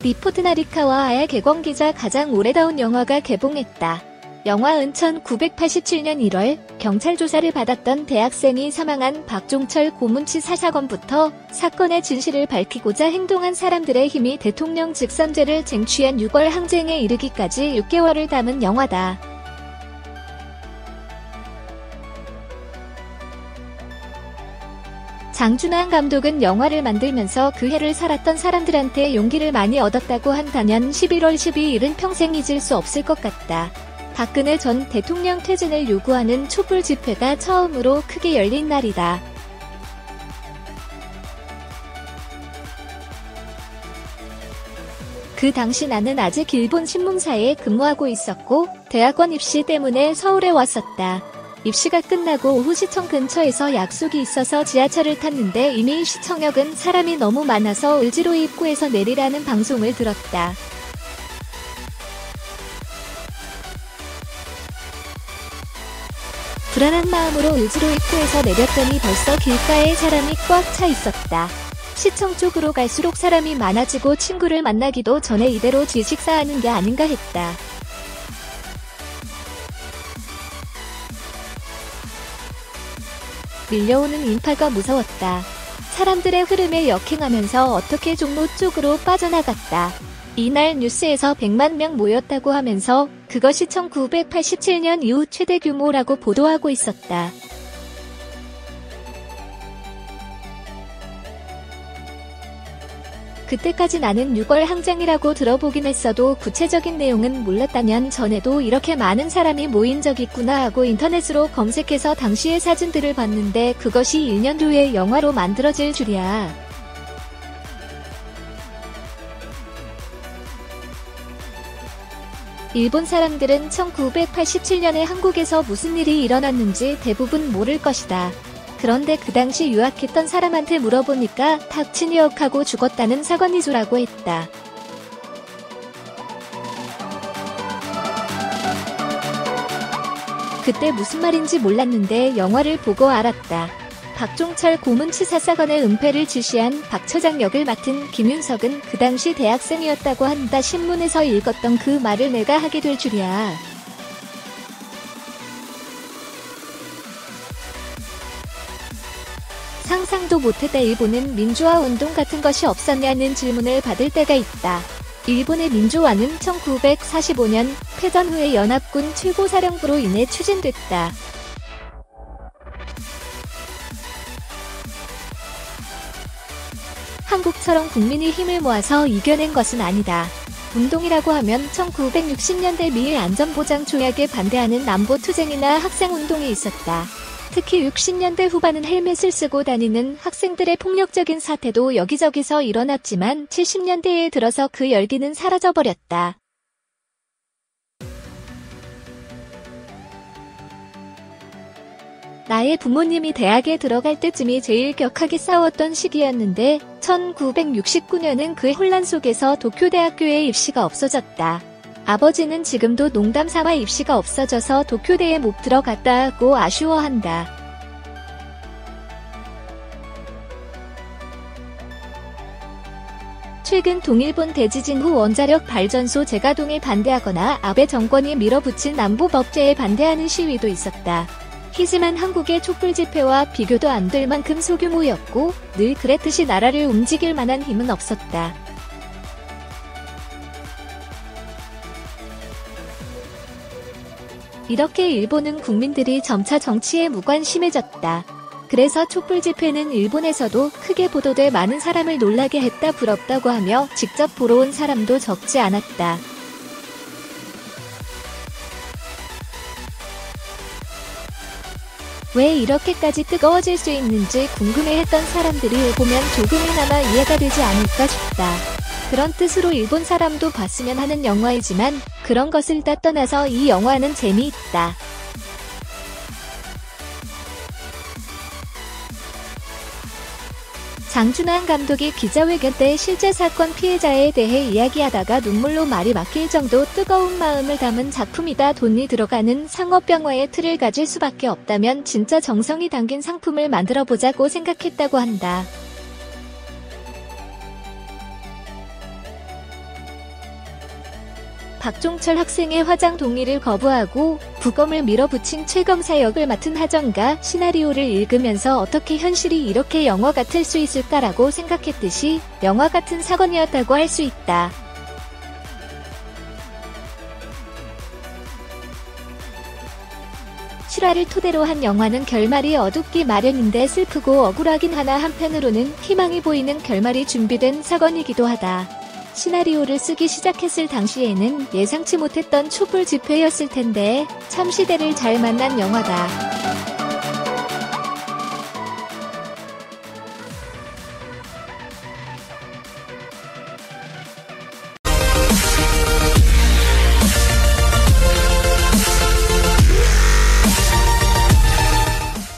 리포트나리카와 아야 개봉기자 가장 오래다운 영화가 개봉했다. 영화은 1987년 1월 경찰 조사를 받았던 대학생이 사망한 박종철 고문치사 사건부터 사건의 진실을 밝히고자 행동한 사람들의 힘이 대통령 직선제를 쟁취한 6월 항쟁에 이르기까지 6개월을 담은 영화다. 장준환 감독은 영화를 만들면서 그 해를 살았던 사람들한테 용기를 많이 얻었다고 한다면 11월 12일은 평생 잊을 수 없을 것 같다. 박근혜 전 대통령 퇴진을 요구하는 촛불 집회가 처음으로 크게 열린 날이다. 그 당시 나는 아직 일본 신문사에 근무하고 있었고 대학원 입시 때문에 서울에 왔었다. 입시가 끝나고 오후 시청 근처에서 약속이 있어서 지하철을 탔는데 이미 시청역은 사람이 너무 많아서 을지로 입구에서 내리라는 방송을 들었다. 불안한 마음으로 을지로 입구에서 내렸더니 벌써 길가에 사람이 꽉 차 있었다. 시청 쪽으로 갈수록 사람이 많아지고 친구를 만나기도 전에 이대로 질식사하는 게 아닌가 했다. 밀려오는 인파가 무서웠다. 사람들의 흐름에 역행하면서 어떻게 종로 쪽으로 빠져나갔다. 이날 뉴스에서 100만 명 모였다고 하면서 그것이 1987년 이후 최대 규모라고 보도하고 있었다. 그때까지 나는 6월 항쟁이라고 들어보긴 했어도 구체적인 내용은 몰랐다면 전에도 이렇게 많은 사람이 모인 적 있구나 하고 인터넷으로 검색해서 당시의 사진들을 봤는데 그것이 1년 후에 영화로 만들어질 줄이야. 일본 사람들은 1987년에 한국에서 무슨 일이 일어났는지 대부분 모를 것이다. 그런데 그 당시 유학했던 사람한테 물어보니까 탁친이역하고 죽었다는 사건이죠라고 했다. 그때 무슨 말인지 몰랐는데 영화를 보고 알았다. 박종철 고문치사 사건의 은폐를 지시한 박 처장 역을 맡은 김윤석은 그 당시 대학생이었다고 한다. 신문에서 읽었던 그 말을 내가 하게 될 줄이야. 상상도 못했다. 일본은 민주화 운동 같은 것이 없었냐는 질문을 받을 때가 있다. 일본의 민주화는 1945년 패전 후에 연합군 최고사령부로 인해 추진됐다. 한국처럼 국민이 힘을 모아서 이겨낸 것은 아니다. 운동이라고 하면 1960년대 미일 안전보장 조약에 반대하는 남보투쟁이나 학생운동이 있었다. 특히 60년대 후반은 헬멧을 쓰고 다니는 학생들의 폭력적인 사태도 여기저기서 일어났지만 70년대에 들어서 그 열기는 사라져버렸다. 나의 부모님이 대학에 들어갈 때쯤이 제일 격하게 싸웠던 시기였는데 1969년은 그 혼란 속에서 도쿄대학교에 입시가 없어졌다. 아버지는 지금도 농담삼아 입시가 없어져서 도쿄대에 못 들어갔다고 아쉬워한다. 최근 동일본 대지진 후 원자력 발전소 재가동에 반대하거나 아베 정권이 밀어붙인 안보법제에 반대하는 시위도 있었다. 하지만 한국의 촛불 집회와 비교도 안 될 만큼 소규모였고 늘 그랬듯이 나라를 움직일 만한 힘은 없었다. 이렇게 일본은 국민들이 점차 정치에 무관심해졌다. 그래서 촛불 집회는 일본에서도 크게 보도돼 많은 사람을 놀라게 했다. 부럽다고 하며 직접 보러 온 사람도 적지 않았다. 왜 이렇게까지 뜨거워질 수 있는지 궁금해했던 사람들이 보면 조금이나마 이해가 되지 않을까 싶다. 그런 뜻으로 일본 사람도 봤으면 하는 영화이지만 그런 것을 다 떠나서 이 영화는 재미있다. 장준환 감독이 기자회견 때 실제 사건 피해자에 대해 이야기하다가 눈물로 말이 막힐 정도 뜨거운 마음을 담은 작품이다. 돈이 들어가는 상업영화의 틀을 가질 수밖에 없다면 진짜 정성이 담긴 상품을 만들어보자고 생각했다고 한다. 박종철 학생의 화장 동의를 거부하고 부검을 밀어붙인 최 검사 역을 맡은 하정가 시나리오를 읽으면서 어떻게 현실이 이렇게 영화 같을 수 있을까라고 생각했듯이 영화 같은 사건이었다고 할 수 있다. 실화를 토대로 한 영화는 결말이 어둡기 마련인데 슬프고 억울하긴 하나 한편으로는 희망이 보이는 결말이 준비된 사건이기도 하다. 시나리오를 쓰기 시작했을 당시에는 예상치 못했던 촛불 집회였을 텐데 참 시대를 잘 만난 영화다.